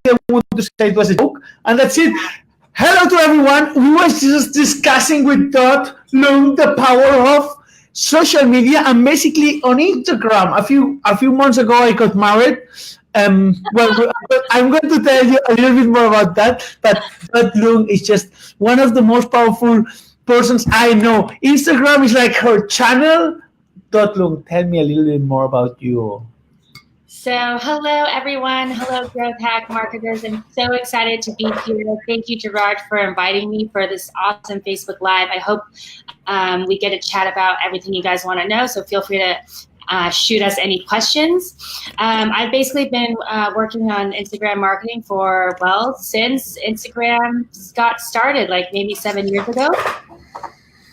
didn't want to say it was a joke. And that's it. Hello to everyone. We were just discussing with Dot Lung the power of social media, and basically on Instagram. A few months ago, I got married. Well, I'm going to tell you a little bit more about that. But Dot Lung is just one of the most powerful persons I know. Instagram is like her channel. Dot Lung, tell me a little bit more about you. So hello, everyone. Hello, Growth Hack marketers. I'm so excited to be here. Thank you, Gerard, for inviting me for this awesome Facebook Live. I hope we get to chat about everything you guys want to know, so feel free to shoot us any questions. I've basically been working on Instagram marketing for, well, since Instagram got started, like maybe 7 years ago.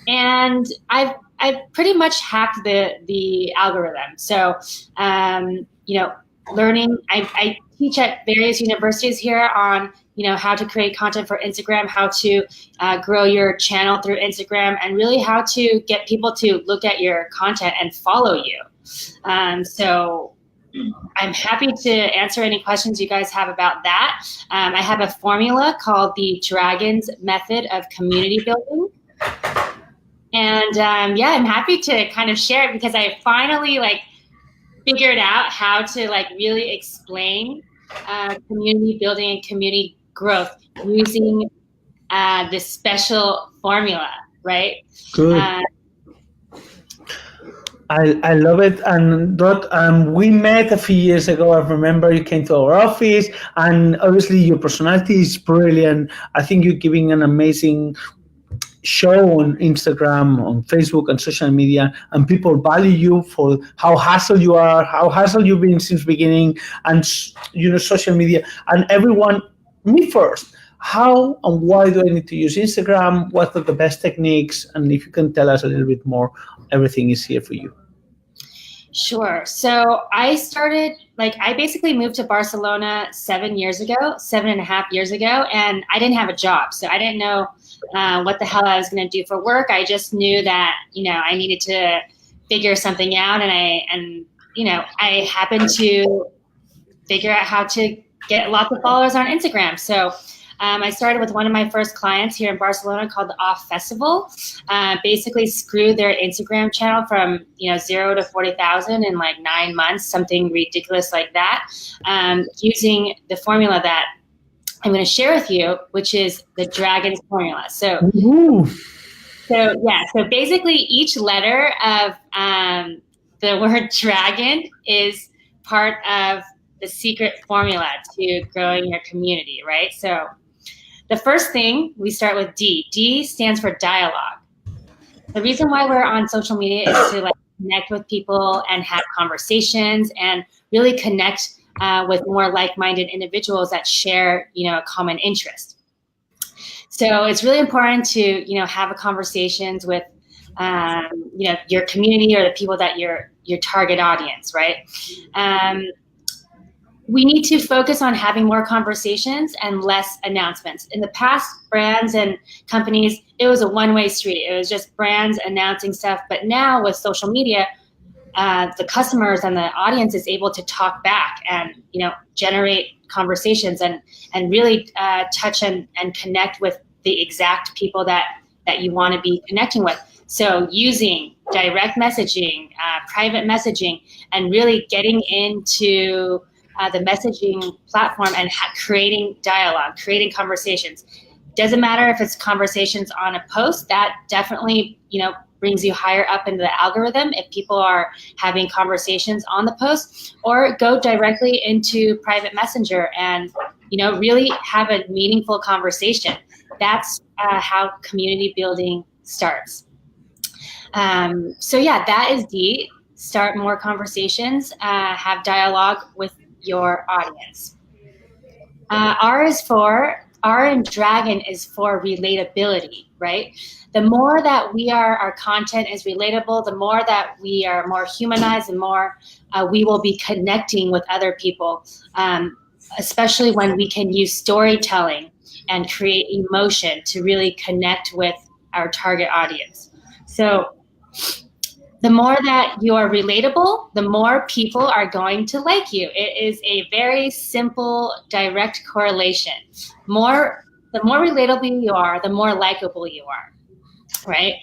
And I've pretty much hacked the algorithm. So, learning, I teach at various universities here on, how to create content for Instagram, how to grow your channel through Instagram, and really how to get people to look at your content and follow you. So I'm happy to answer any questions you guys have about that. I have a formula called the Dragon's Method of Community Building. And I'm happy to kind of share it because I finally figured out how to really explain community building and community growth using this special formula, right? Good. I love it. And Dot, we met a few years ago. I remember you came to our office, and obviously your personality is brilliant. I think you're giving an amazing show on Instagram, on Facebook, and social media, and people value you for how hustle you are, how hustle you've been since beginning, and social media. And everyone, me first, how and why do I need to use Instagram? What are the best techniques? And if you can tell us a little bit more, everything is here for you. Sure. So I started, I basically moved to Barcelona 7.5 years ago, and I didn't have a job. So I didn't know what the hell I was going to do for work. I just knew that, I needed to figure something out. And I happened to figure out how to get lots of followers on Instagram. So I started with one of my first clients here in Barcelona called the Off Festival. Basically grew their Instagram channel from 0 to 40,000 in 9 months, something ridiculous like that, using the formula that I'm going to share with you, which is the Dragon's formula. So basically each letter of the word dragon is part of the secret formula to growing your community, right? So the first thing, we start with D. D stands for dialogue. The reason why we're on social media is to connect with people and have conversations and really connect with more like-minded individuals that share, a common interest. So it's really important to, have conversations with, your community or the people that your target audience, right? We need to focus on having more conversations and less announcements. In the past, brands and companies, it was a one-way street. It was just brands announcing stuff. But now with social media, the customers and the audience is able to talk back and generate conversations and really touch and connect with the exact people that you want to be connecting with. So using direct messaging, private messaging, and really getting into the messaging platform and creating dialogue, creating conversations. Doesn't matter if it's conversations on a post, that definitely brings you higher up into the algorithm if people are having conversations on the post, or go directly into private messenger and really have a meaningful conversation. That's how community building starts. That is D. Start more conversations, have dialogue with your audience. R in Dragon is for relatability, right? The more that our content is relatable, the more that we are more humanized, the more we will be connecting with other people, especially when we can use storytelling and create emotion to really connect with our target audience. So the more that you are relatable, the more people are going to like you. It is a very simple, direct correlation. The more relatable you are, the more likable you are, right?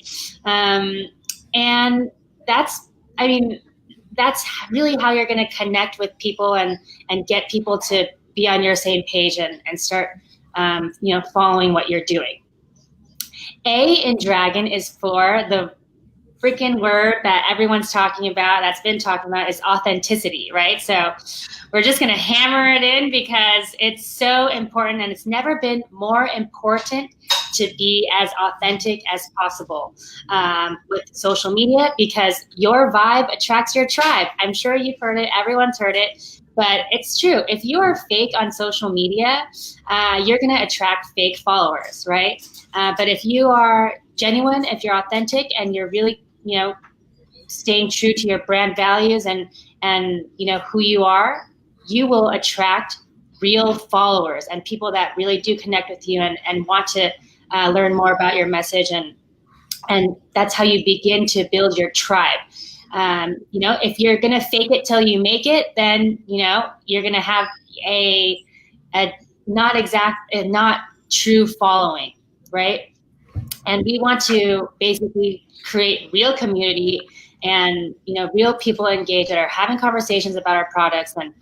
And that's really how you're going to connect with people and get people to be on your same page and start, following what you're doing. A in Dragon is for the freaking word that everyone's talking about, that's been talking about, is authenticity, right? So we're just going to hammer it in because it's so important, and it's never been more important to be as authentic as possible with social media, because your vibe attracts your tribe. I'm sure you've heard it. Everyone's heard it. But it's true. If you are fake on social media, you're going to attract fake followers, right? But if you are genuine, if you're authentic, and you're really, staying true to your brand values and who you are, you will attract real followers and people that really do connect with you and want to learn more about your message. And that's how you begin to build your tribe. If you're going to fake it till you make it, then, you're going to have a not true following, right? And we want to basically create real community and, real people engaged that are having conversations about our products, and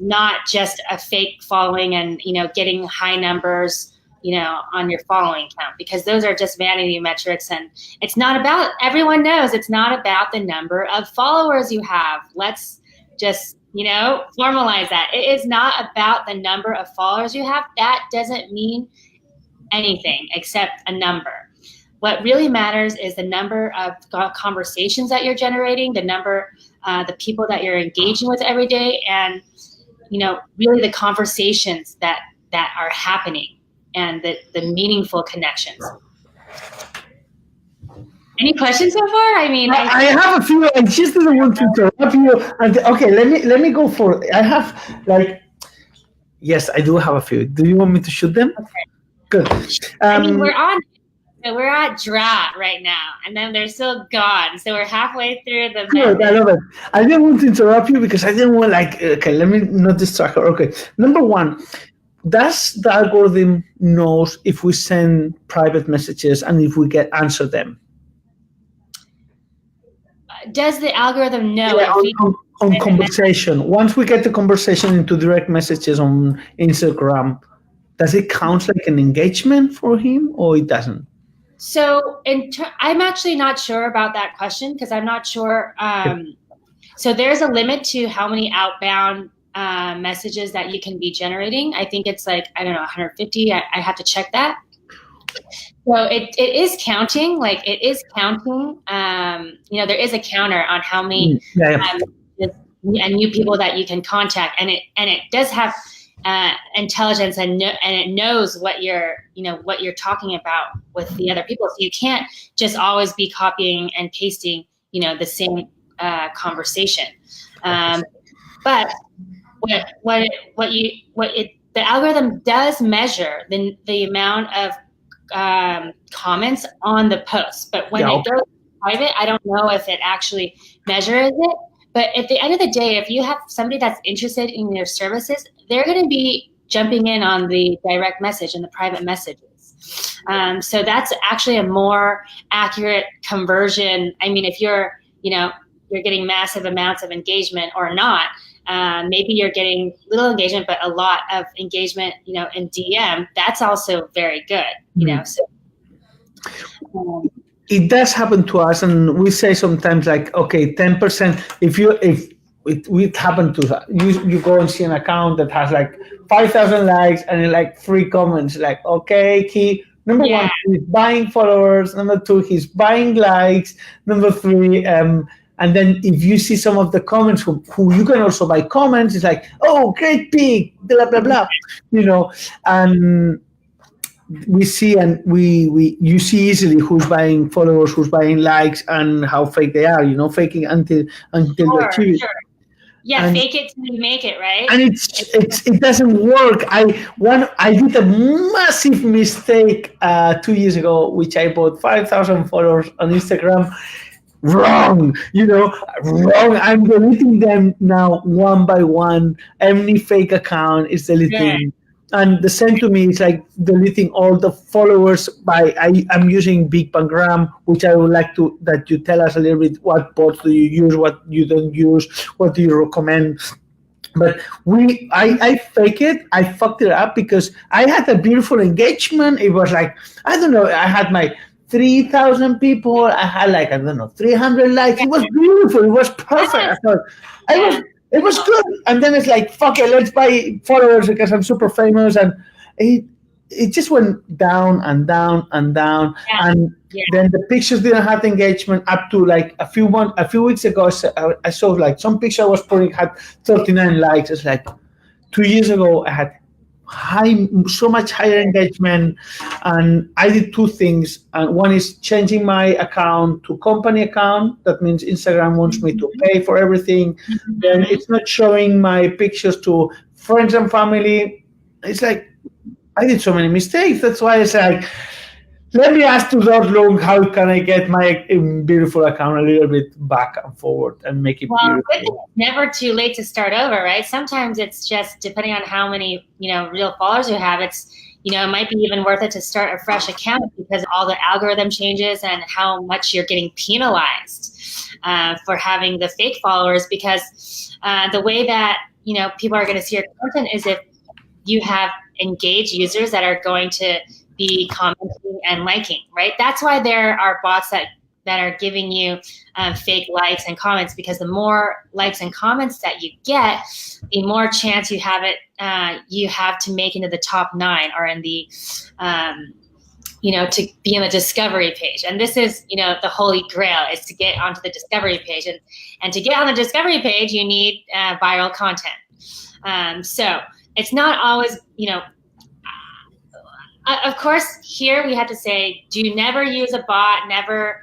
not just a fake following and, getting high numbers, on your following count, because those are just vanity metrics. And it's not about, everyone knows it's not about the number of followers you have. Let's just, formalize that. It is not about the number of followers you have. That doesn't mean anything except a number. What really matters is the number of conversations that you're generating, the people that you're engaging with every day, and, really the conversations that are happening, and the meaningful connections. Any questions so far? I have a few. I just didn't want to interrupt you. And okay, let me go for it. I have yes, I do have a few. Do you want me to shoot them? Okay. Good. We're at drought right now, and then they're still gone. So we're halfway through the. Good, I love it. I didn't want to interrupt you because I didn't want okay, let me not distract her. Okay, number one. Does the algorithm knows if we send private messages and if we answer them? Does the algorithm know? Yeah, on conversation. Once we get the conversation into direct messages on Instagram, does it count like an engagement for him, or it doesn't? So I'm actually not sure about that question, because I'm not sure. So there's a limit to how many outbound messages that you can be generating. I think it's 150. I have to check that. So it is counting. It is counting. There is a counter on how many new people that you can contact, and it does have intelligence, and it knows what you're talking about with the other people. So you can't just always be copying and pasting the same conversation. But the algorithm does measure the amount of comments on the post, but when it goes private, I don't know if it actually measures it. But at the end of the day, if you have somebody that's interested in your services, they're going to be jumping in on the direct message and the private messages. So that's actually a more accurate conversion. If you're getting massive amounts of engagement or not, maybe you're getting little engagement, but a lot of engagement, in DM, that's also very good, so. It does happen to us, and we say sometimes okay, 10%. If it happened to us, you go and see an account that has 5,000 likes and 3 comments, okay, number one, he's buying followers. Number 2, he's buying likes. Number 3, and then if you see some of the comments who you can also buy comments, it's oh, great pic, blah, blah, blah, and we see, and you see easily who's buying followers, who's buying likes, and how fake they are, faking until they achieve it. Sure. Yeah, fake it till you make it, right? And it doesn't work. I did a massive mistake 2 years ago, which I bought 5,000 followers on Instagram wrong, wrong. I'm deleting them now one by one. Any fake account is Sure. deleting. And the same to me is like deleting all the followers I'm using Big Pangram, which I would like to that you tell us a little bit what bots do you use, what you don't use, what do you recommend. But I fake it. I fucked it up because I had a beautiful engagement. It was like, I don't know, I had my 3,000 people. I had like, I don't know, 300 likes. It was beautiful. It was perfect. I thought, I was, Yeah. it was good. And then it's like, fuck it, let's buy followers because I'm super famous. And it, it just went down and down and down. Yeah. And Yeah. then the pictures didn't have engagement up to like a few weeks ago. I saw like some picture I was putting had 39 likes. It's like 2 years ago I had so much higher engagement, and I did two things. And one is changing my account to company account. That means Instagram wants me to pay for everything. Then it's not showing my pictures to friends and family. It's like I did so many mistakes. That's why it's like, let me ask to Lord Long, how can I get my beautiful account a little bit back and forward and make it Well, beautiful? it's never too late to start over, right? Sometimes it's just depending on how many, real followers you have, it's, it might be even worth it to start a fresh account because all the algorithm changes and how much you're getting penalized for having the fake followers, because the way that, people are going to see your content is if you have engaged users that are going to be commenting and liking, right? That's why there are bots that are giving you fake likes and comments, because the more likes and comments that you get, the more chance you have to make into the top 9 or in the, to be in the discovery page. And this is, the holy grail is to get onto the discovery page. And to get on the discovery page, you need viral content. So it's not always, of course, here we have to say, do never use a bot, never,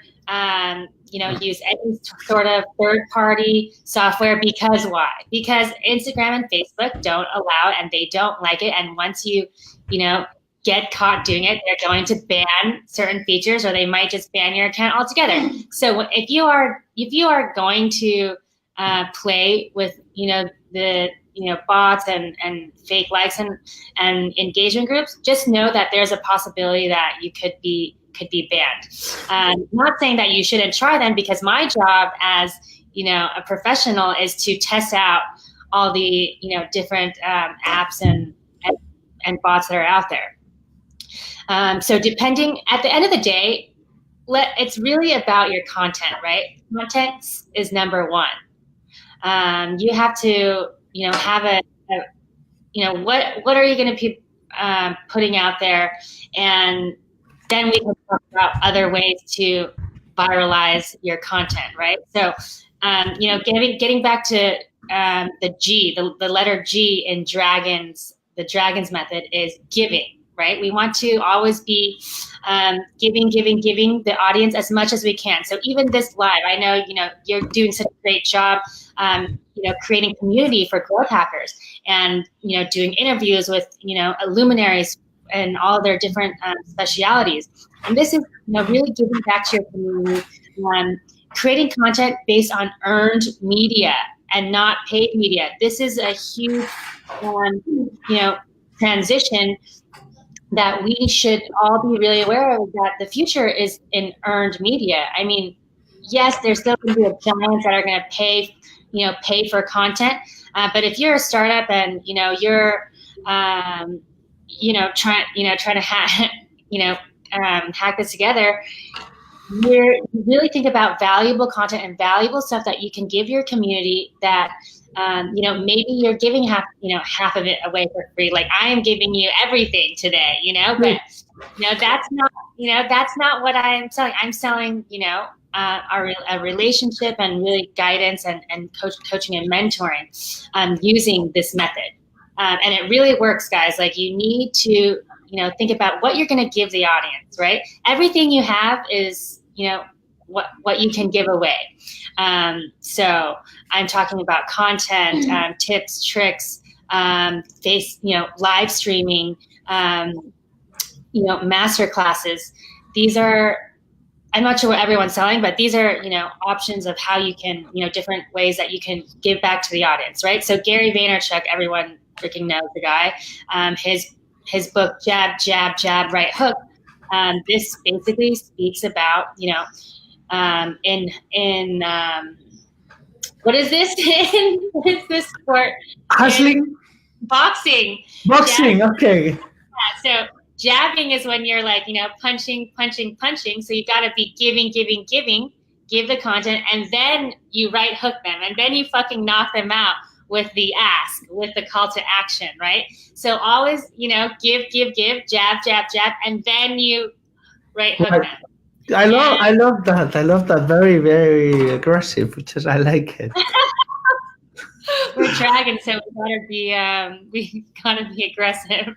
use any sort of third-party software. Because why? Because Instagram and Facebook don't allow it and they don't like it. And once you, get caught doing it, they're going to ban certain features, or they might just ban your account altogether. So if you are going to play with, the bots and fake likes and engagement groups, just know that there's a possibility that you could be banned. Not saying that you shouldn't try them, because my job as a professional is to test out all the different apps and bots that are out there. So depending, at the end of the day, it's really about your content, right? Content is number one. You have to have what are you going to be putting out there, and then we can talk about other ways to viralize your content, right? So, getting back to the G, the letter G in the Dragons method is giving, right? We want to always be giving the audience as much as we can. So even this live, I know, you're doing such a great job, creating community for growth hackers and, doing interviews with, luminaries and all their different specialities. And this is, really giving back to your community, creating content based on earned media and not paid media. This is a huge, transition that we should all be really aware of, that the future is in earned media. I mean, yes, there's still going to be giants that are going to pay for content. But if you're a startup and, you're, trying to hack this together, you really think about valuable content and valuable stuff that you can give your community that, maybe you're giving half of it away for free. Like, I am giving you everything today, but, that's not what I am selling. I'm selling, a relationship and really guidance and coaching and mentoring, using this method. And it really works, guys. Like, you need to, think about what you're going to give the audience, right? Everything you have is, what you can give away. So I'm talking about content, tips, tricks, live streaming, master classes. These are I'm not sure what everyone's selling, but these are, options of how you can, different ways that you can give back to the audience, right? So Gary Vaynerchuk, everyone freaking knows the guy. His book, Jab, Jab, Jab, Right Hook. This basically speaks about, what is this? What is this sport? Hustling? Boxing. Boxing, okay. Yeah, so jabbing is when you're like, punching. So you got to be giving, give the content, and then you right hook them, and then you fucking knock them out with the ask, with the call to action, right? So always, give, jab, jab, jab, and then you right hook them. I love that. I love that. Very, very aggressive, which is, I like it. We're dragons, so we gotta be aggressive.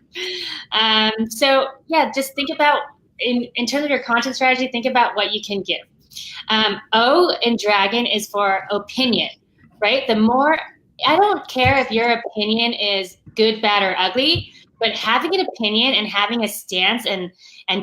So yeah, just think about in terms of your content strategy. Think about what you can give. O in dragon is for opinion, right? The more, I don't care if your opinion is good, bad, or ugly, but having an opinion and having a stance and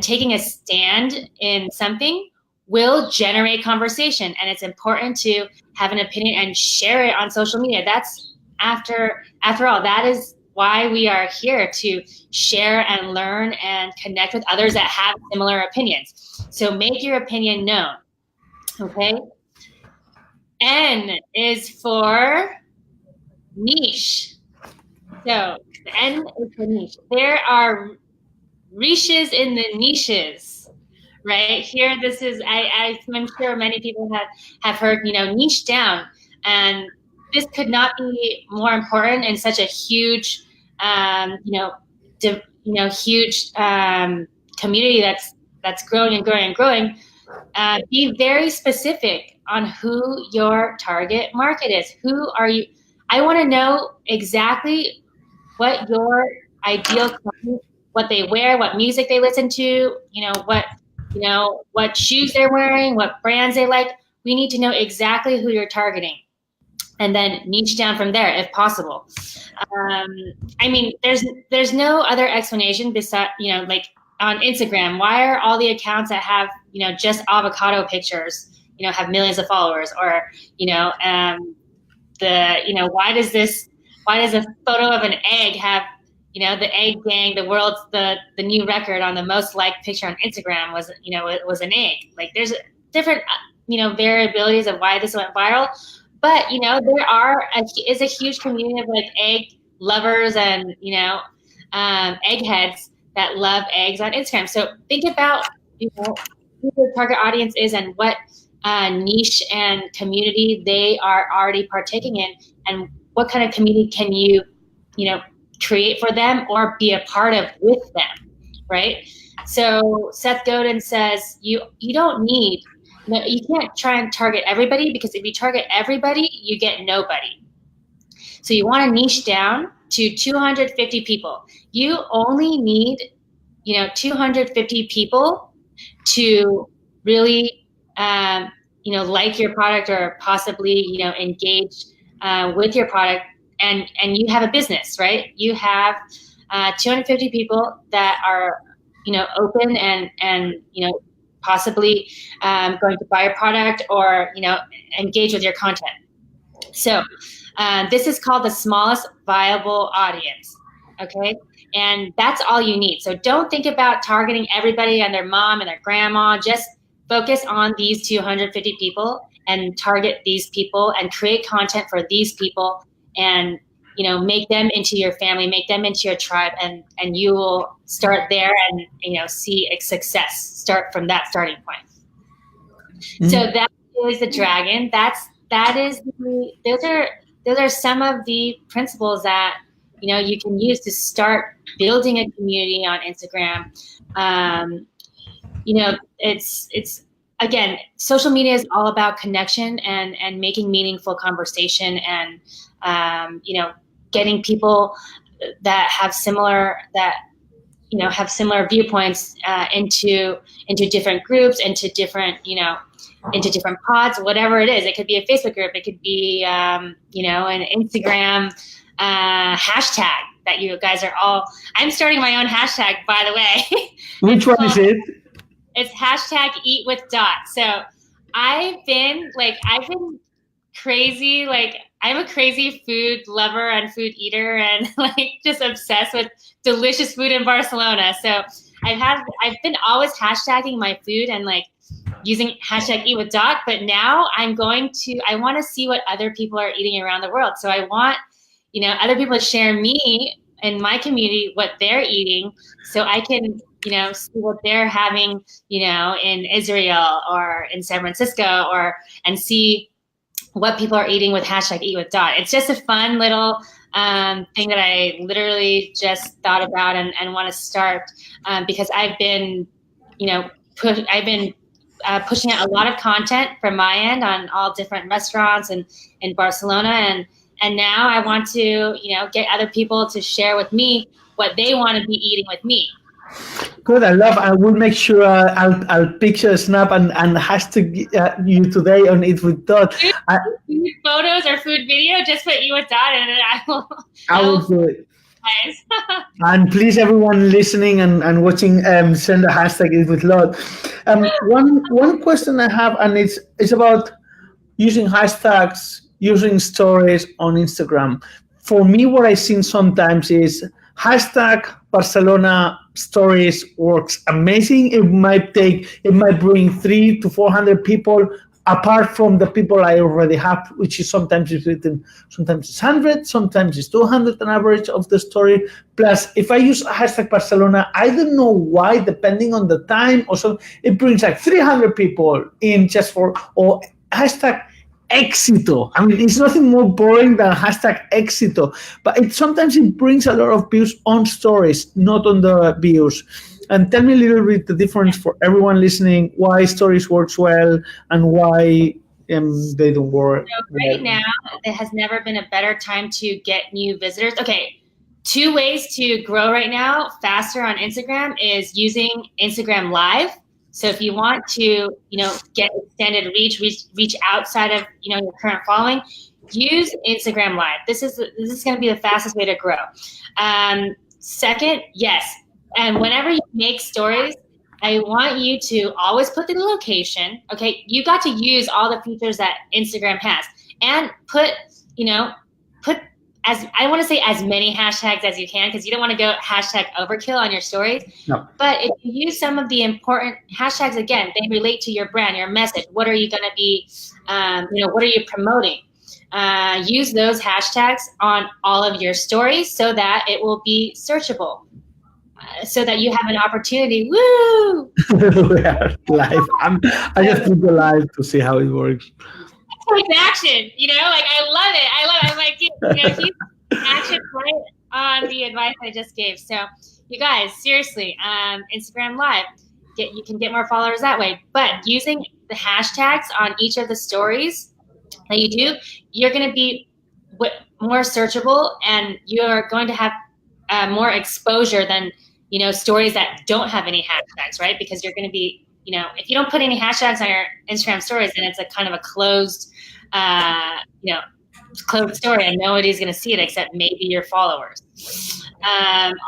taking a stand in something will generate conversation. And it's important to have an opinion and share it on social media. That's after all, that is why we are here, to share and learn and connect with others that have similar opinions. So make your opinion known. Okay. N is for niche. So the N is for niche. There are riches in the niches, right? Here, this is, I'm sure many people have heard, niche down. And this could not be more important in such a huge, huge community that's growing and growing and growing. Be very specific on who your target market is. Who are you? I want to know exactly what your ideal client, what they wear, what music they listen to, what shoes they're wearing, what brands they like. We need to know exactly who you're targeting, and then niche down from there if possible. There's no other explanation besides, like on Instagram, why are all the accounts that have, just avocado pictures, have millions of followers? Or, why does a photo of an egg have, the egg gang, the new record on the most liked picture on Instagram was, it was an egg. Like there's different, variabilities of why this went viral. But, there is a huge community of like egg lovers and, eggheads that love eggs on Instagram. So think about, who your target audience is and what niche and community they are already partaking in, and what kind of community can you, create for them or be a part of with them, right? So Seth Godin says you don't need, you can't try and target everybody, because if you target everybody, you get nobody. So you want to niche down to 250 people. You only need, 250 people to really, like your product or possibly, engage with your product, and you have a business, right? You have 250 people that are, open and possibly going to buy a product or, engage with your content. So this is called the smallest viable audience, okay? And that's all you need. So don't think about targeting everybody and their mom and their grandma. Just focus on these 250 people and target these people and create content for these people, and make them into your family, make them into your tribe, and you will start there and see a success. Start from that starting point. Mm-hmm. So that is the dragon. Those are some of the principles that you can use to start building a community on Instagram. It's again, social media is all about connection and making meaningful conversation, and getting people that have similar viewpoints into different groups, into different pods, whatever it is. It could be a Facebook group, it could be an Instagram hashtag that you guys are all. I'm starting my own hashtag, by the way. Which one is it? It's hashtag eat with dot. So I've been crazy. Like, I'm a crazy food lover and food eater, and like just obsessed with delicious food in Barcelona. So I've been always hashtagging my food and like using hashtag eat with dot, but now I want to see what other people are eating around the world. So I want, other people to share me and my community what they're eating, so I can, see what they're having, in Israel or in San Francisco, and see what people are eating with hashtag eat with dot. It's just a fun little thing that I literally just thought about and want to start, because I've been, pushing out a lot of content from my end on all different restaurants and in Barcelona, and now I want to, get other people to share with me what they want to be eating with me. Good, I will make sure I'll picture, snap, and hashtag you today on Eat with Dot. Food photos or food video, just put Eat with Dot, and I will do it. Nice. And please, everyone listening and watching, send a hashtag Eat with Dot. One question I have, and it's about using hashtags, using stories on Instagram. For me, what I've seen sometimes is hashtag Barcelona stories works amazing. It might bring 300 to 400 people, apart from the people I already have, which is sometimes it's 100, sometimes it's 200 on average of the story. Plus, if I use hashtag Barcelona, I don't know why, depending on the time or so, it brings like 300 people in or hashtag éxito. I mean, it's nothing more boring than hashtag éxito, but sometimes it brings a lot of views on stories, not on the views. And tell me a little bit the difference for everyone listening, why stories works well and why they don't work. So right now, there has never been a better time to get new visitors. Okay, 2 ways to grow right now faster on Instagram is using Instagram Live. So if you want to, get extended reach outside of, your current following, use Instagram Live. This is going to be the fastest way to grow. Second, yes. And whenever you make stories, I want you to always put the location. Okay, you got to use all the features that Instagram has, and put as many hashtags as you can, because you don't want to go hashtag overkill on your stories. No. But if you use some of the important hashtags, again, they relate to your brand, your message. What are you going to be, what are you promoting? Use those hashtags on all of your stories so that it will be searchable, so that you have an opportunity. Woo! We are live. I just put the live to see how it works. Like action, I love it. I'm like, he's action right on the advice I just gave. So you guys, seriously, Instagram Live, you can get more followers that way. But using the hashtags on each of the stories that you do, you're going to be more searchable, and you're going to have more exposure than, stories that don't have any hashtags, right? Because you're going to be, if you don't put any hashtags on your Instagram stories, then it's a kind of a closed story, and nobody's going to see it except maybe your followers.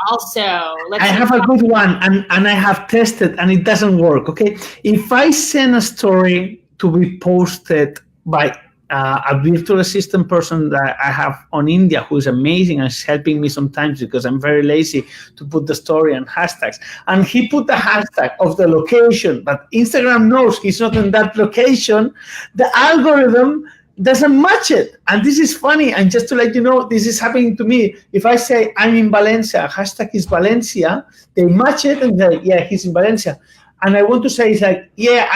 Also, I have a good one, and I have tested, and it doesn't work. Okay, if I send a story to be posted by a virtual assistant person that I have on India, who is amazing and is helping me sometimes because I'm very lazy to put the story and hashtags. And he put the hashtag of the location, but Instagram knows he's not in that location. The algorithm doesn't match it. And this is funny. And just to let you know, this is happening to me. If I say I'm in Valencia, hashtag is Valencia, they match it and say, yeah, he's in Valencia. And I want to say, it's like, yeah,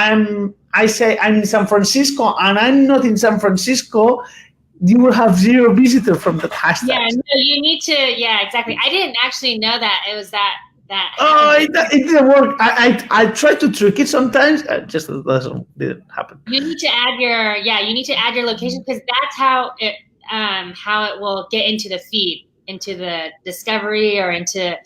I say I'm in San Francisco and I'm not in San Francisco, you will have 0 visitor from that hashtag. Yeah, no, you need to, yeah, exactly. I didn't actually know that it was that. Oh, it didn't work. I tried to trick it sometimes. It just didn't happen. You need to add your location, because that's how it will get into the feed, into the discovery, or into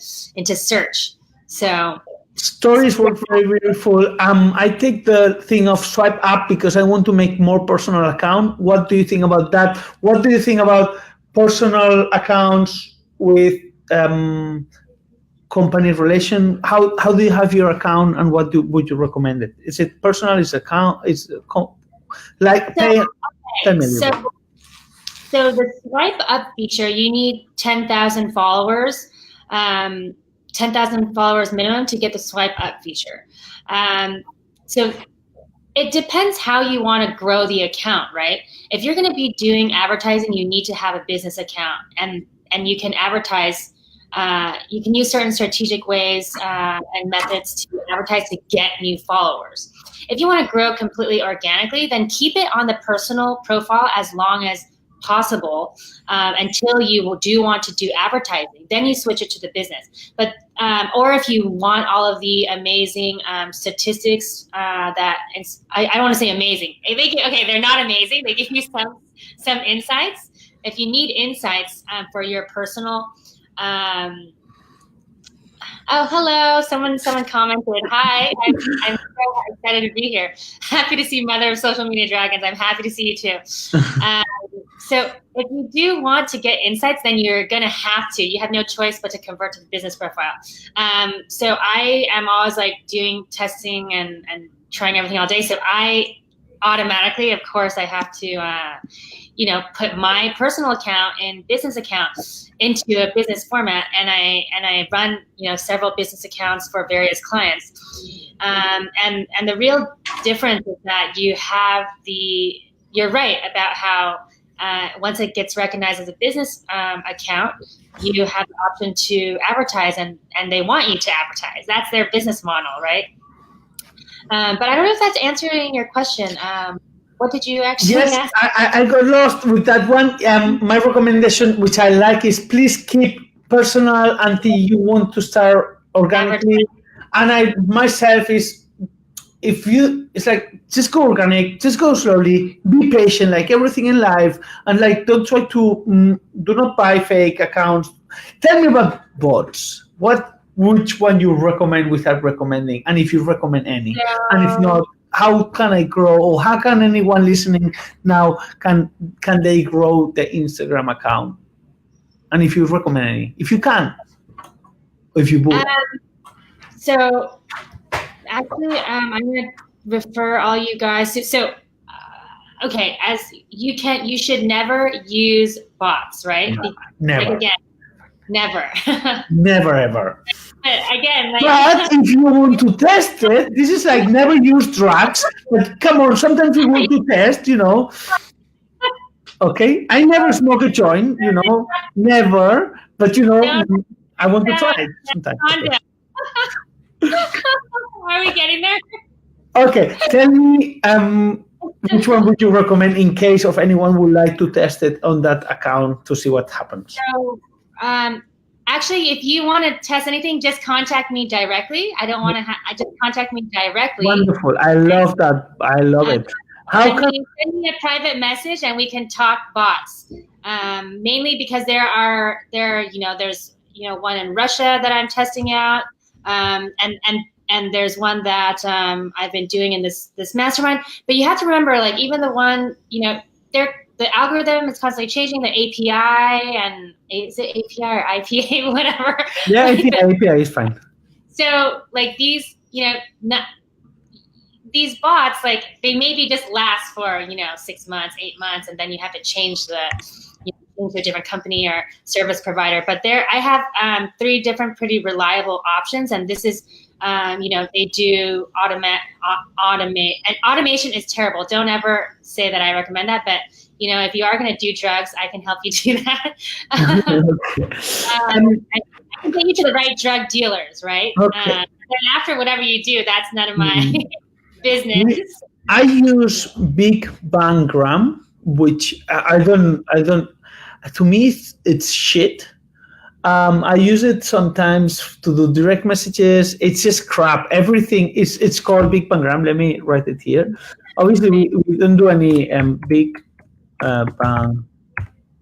search. So stories work very beautiful. I take the thing of swipe up because I want to make more personal account. What do you think about that? What do you think about personal accounts with company relation? How do you have your account, and would you recommend it? Is it personal? Is account? Like So, pay? Tell okay, me a little bit. so the swipe up feature, you need 10,000 followers, 10,000 followers minimum to get the swipe up feature. So it depends how you want to grow the account, right? If you're going to be doing advertising, you need to have a business account, and you can advertise. You can use certain strategic ways and methods to advertise to get new followers. If you want to grow completely organically, then keep it on the personal profile as long as possible until you do want to do advertising. Then you switch it to the business. But or if you want all of the amazing statistics that I don't want to say amazing. Okay, they're not amazing. They give you some insights. If you need insights for your personal. Oh, hello. Someone commented. Hi, I'm so excited to be here. Happy to see Mother of Social Media Dragons. I'm happy to see you too. So if you do want to get insights, then you're going to have to. You have no choice but to convert to the business profile. So I am always like doing testing and trying everything all day. So I automatically, of course, I have to put my personal account and business account into a business format, and I run several business accounts for various clients. And the real difference is that you're right about how once it gets recognized as a business account, you have the option to advertise, and they want you to advertise. That's their business model, right? But I don't know if that's answering your question. What did you actually ask? I got lost with that one. My recommendation, which I like, is please keep personal until you want to start organically. And I myself is, it's like, just go organic, just go slowly, be patient, like everything in life, and like don't try to do not buy fake accounts. Tell me about bots. Which one you recommend without recommending, and if you recommend any, and if not, how can I grow, or how can anyone listening now can they grow the Instagram account? And if you recommend any, if you can, if you would. So actually, I'm going to refer all you guys to. Okay, as you should never use bots, right? Never. Like, again, never. Never ever. Again, but if you want to test it, this is like never use drugs. But come on, sometimes you want to test, Okay, I never smoke a joint, never. But I want to try it sometimes. Okay. Are we getting there? Okay, tell me, which one would you recommend in case of anyone would like to test it on that account to see what happens? So, actually, if you want to test anything, just contact me directly. I don't want to. Just contact me directly. Wonderful. I love that. I love it. How can you send me a private message and we can talk bots? Mainly because there's one in Russia that I'm testing out, and there's one that I've been doing in this mastermind. But you have to remember, like, even the one the algorithm is constantly changing, the API, and is it API or IPA, whatever? Yeah, API is fine. So like these bots, like they maybe just last for 6 months, 8 months, and then you have to change to a different company or service provider. But I have 3 different pretty reliable options, and this is they do automate, and automation is terrible. Don't ever say that I recommend that, but if you are going to do drugs, I can help you do that. I can take you to the right drug dealers, right? Okay. Then after whatever you do, that's none of my business. I use Big Bang Gram, which I don't. To me, it's shit. I use it sometimes to do direct messages. It's just crap. Everything it's called Big Bang Gram. Let me write it here. Obviously, we don't do any Big Bang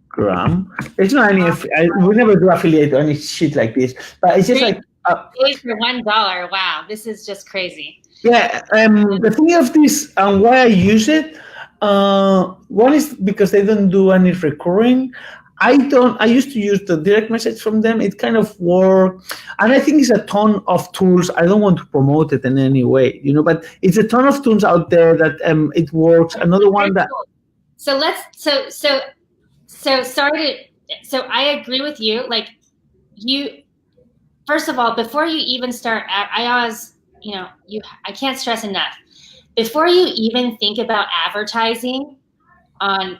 Gram. There's not any. We never do affiliate or any shit like this. But it's just like for $1. Wow, this is just crazy. Yeah. The thing of this and why I use it. One is because they don't do any recurring. I used to use the direct message from them. It kind of worked. And I think it's a ton of tools. I don't want to promote it in any way, but it's a ton of tools out there that it works. Another one that. So so I agree with you. Like first of all, before you even start, I always, I can't stress enough. Before you even think about advertising on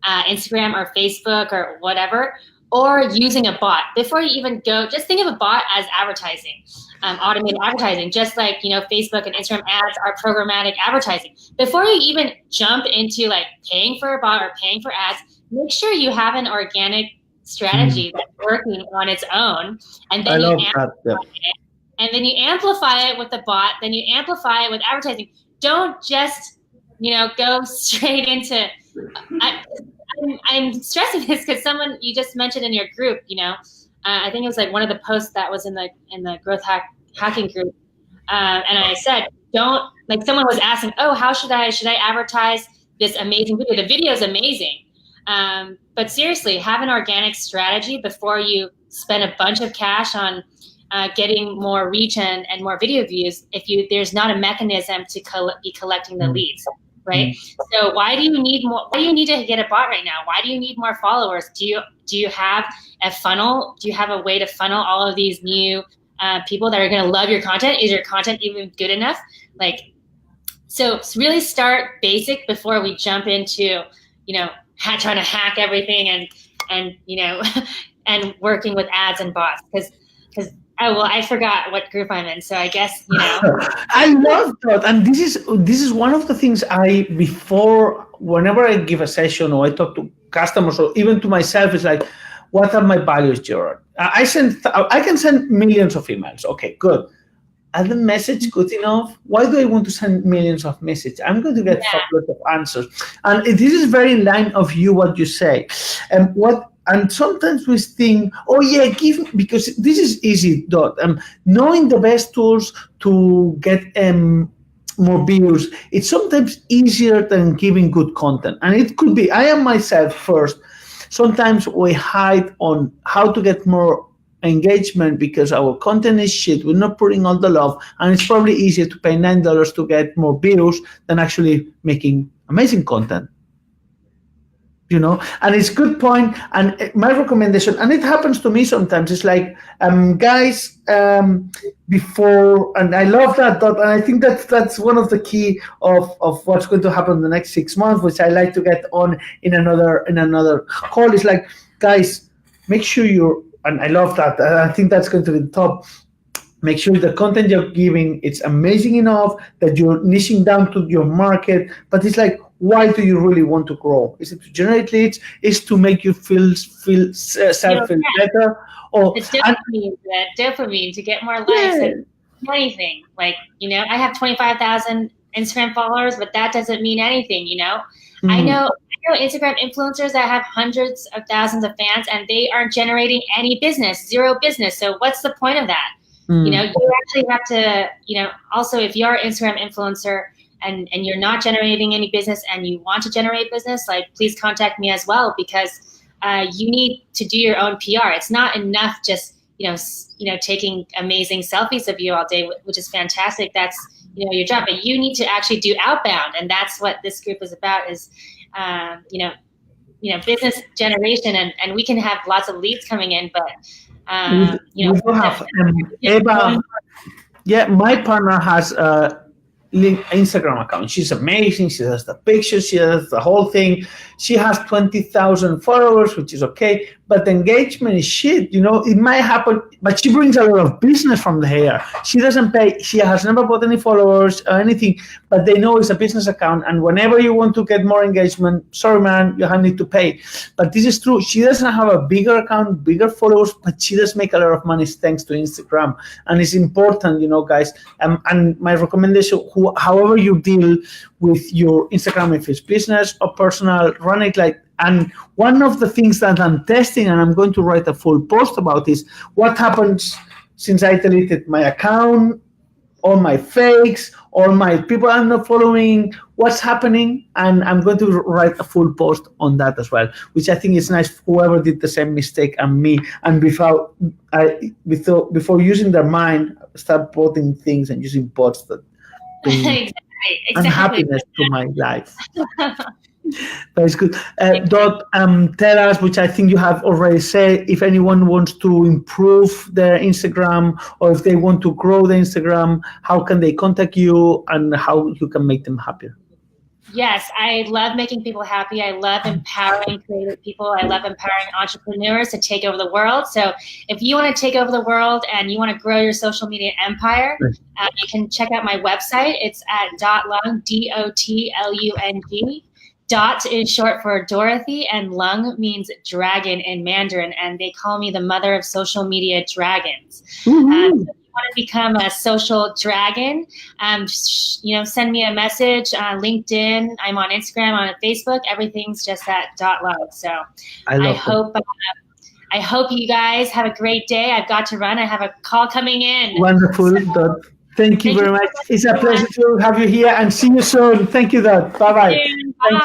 Instagram or Facebook or whatever, or using a bot, before you even go, just think of a bot as advertising, automated advertising, just like, Facebook and Instagram ads are programmatic advertising. Before you even jump into like paying for a bot or paying for ads, make sure you have an organic strategy that's working on its own, and then and then you amplify it with the bot, then you amplify it with advertising. Don't just, go straight into. I'm stressing this because someone you just mentioned in your group, I think it was like one of the posts that was in the growth hacking group, and I said, don't, like, someone was asking, oh, how should I advertise this amazing video? The video is amazing, but seriously, have an organic strategy before you spend a bunch of cash on getting more reach and more video views. There's not a mechanism to be collecting the leads. Right. So why do you need more? Why do you need to get a bot right now? Why do you need more followers? Do you have a funnel? Do you have a way to funnel all of these new people that are going to love your content? Is your content even good enough? So really start basic before we jump into, trying to hack everything and and working with ads and bots because. I forgot what group I'm in, so I guess I love that, and this is one of the things whenever I give a session or I talk to customers or even to myself, it's like, what are my values, Gerard? I can send millions of emails. Okay, good. Are the message good enough? Why do I want to send millions of messages? I'm going to get lots of answers, and this is very in line of what you say, and sometimes we think, oh yeah, because this is easy, Dot. Knowing the best tools to get more views, it's sometimes easier than giving good content. And it could be, I am myself first. Sometimes we hide on how to get more engagement because our content is shit. We're not putting all the love. And it's probably easier to pay $9 to get more views than actually making amazing content. And it's a good point. And my recommendation, and it happens to me sometimes, it's like, guys, before, and I love that, and I think that's one of the key of what's going to happen in the next 6 months, which I like to get on in another call. Is like, guys, make sure and I love that. I think that's going to be the top. Make sure the content you're giving, it's amazing enough that you're niching down to your market, but it's like, why do you really want to grow? Is it to generate leads? Is to make you feel better? Or it's dopamine to get more likes and anything. Like, I have 25,000 Instagram followers, but that doesn't mean anything. I know Instagram influencers that have hundreds of thousands of fans and they aren't generating any business, zero business. So what's the point of that? You actually have to, also if you're an Instagram influencer and you're not generating any business and you want to generate business, like, please contact me as well, because you need to do your own PR. It's not enough just, taking amazing selfies of you all day, which is fantastic. That's, your job, but you need to actually do outbound. And that's what this group is about is, business generation, and we can have lots of leads coming in, but we do have Eva. Yeah, my partner has a Instagram account. She's amazing. She does the pictures. She does the whole thing. She has 20,000 followers, which is okay, but the engagement is shit. It might happen, but she brings a lot of business from there. She doesn't pay. She has never bought any followers or anything, but they know it's a business account. And whenever you want to get more engagement, sorry, man, you need to pay. But this is true. She doesn't have a bigger account, bigger followers, but she does make a lot of money thanks to Instagram. And it's important, guys. And my recommendation, however you deal with your Instagram, if it's business or personal, run it like. And one of the things that I'm testing, and I'm going to write a full post about, is what happens since I deleted my account all my fakes, all my people I'm not following, what's happening, and I'm going to write a full post on that as well, which I think is nice. Whoever did the same mistake and me, and before using their mind, start putting things and using bots that bring Exactly. unhappiness to my life. That's good. Dot, tell us, which I think you have already said, if anyone wants to improve their Instagram or if they want to grow the Instagram, how can they contact you and how you can make them happier? Yes, I love making people happy. I love empowering creative people. I love empowering entrepreneurs to take over the world. So if you want to take over the world and you want to grow your social media empire, you can check out my website. It's at .lung, DOTLUNG. Dot is short for Dorothy, and Lung means dragon in Mandarin, and they call me the mother of social media dragons. So if you want to become a social dragon, send me a message on LinkedIn. I'm on Instagram, on Facebook. Everything's just at .lung. So I hope you guys have a great day. I've got to run. I have a call coming in. Wonderful, Dot. Thank you very much. It's a pleasure to have you here and see you soon. Thank you, Dot. Bye-bye. Thank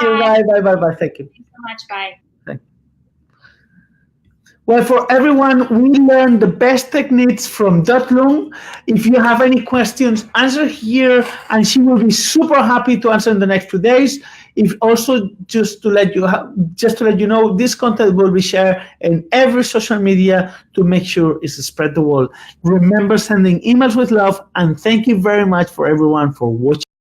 you. Bye. Thank you. Thank you so much. Bye. Thank you. Well, for everyone, we learned the best techniques from Dot Lung. If you have any questions, answer here, and she will be super happy to answer in the next few days. If also just to let you know, this content will be shared in every social media to make sure it's spread the word. Remember, sending emails with love, and thank you very much for everyone for watching.